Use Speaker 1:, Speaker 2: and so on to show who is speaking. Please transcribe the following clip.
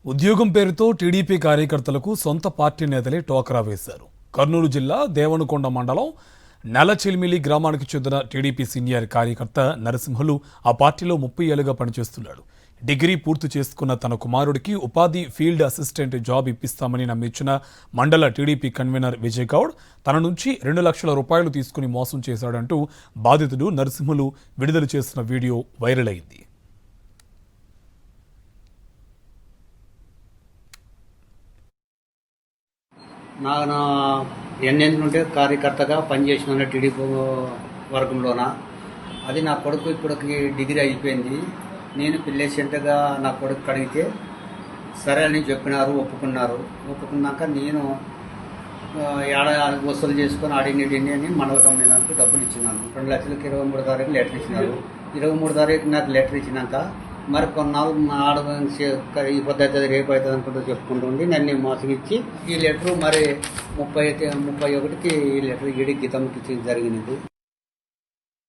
Speaker 1: ఉద్యోగం పేరుతో టీడీపీ కార్యకర్తలకు సొంత పార్టీ నేతలే టోకరా వేశారు. కర్నూలు జిల్లా దేవనకొండ మండలం నెలచిల్మిలి గ్రామానికి చెందిన టీడీపీ సీనియర్ కార్యకర్త నరసింహులు ఆ పార్టీలో 30 ఏళ్లుగా పనిచేస్తున్నాడు. డిగ్రీ పూర్తి చేసుకున్న తన కుమారుడికి ఉపాధి ఫీల్డ్ అసిస్టెంట్ జాబ్ ఇప్పిస్తామని నమ్మించిన మండల టీడీపీ కన్వీనర్ విజయ్ గౌడ్ తన నుంచి 2 లక్షల రూపాయలు తీసుకుని మోసం చేశాడంటూ బాధితుడు నరసింహులు విడుదల చేసిన వీడియో వైరల్ అయింది.
Speaker 2: నా ఎన్నేళ్ళ నుండి కార్యకర్తగా పనిచేసిన టీడీపీ వర్గంలోన అది నా కొడుకు ఇప్పటికి డిగ్రీ అయిపోయింది. నేను పిల్లేసెంట్గా నా కొడుకు అడిగితే సరే అని చెప్పినారు, ఒప్పుకున్నాక నేను వసూలు చేసుకొని అడిగినడిని అని మండల కంపెనీ డబ్బులు ఇచ్చినాను. 2 లక్షలకి 23 తారీఖు లెటర్ ఇచ్చినారు. 23 తారీఖు నాకు లెటర్ ఇచ్చినాక మరి కొన్నాళ్ళు ఆడ ఈ పద్ధతి రేపు అవుతుంది అనుకుంటూ చెప్పుకుంటుండి నన్ను మోసగిచ్చి ఈ లెటరు మరి 31కి ఈ లెటర్ ఈడి గీతంకి జరిగినది.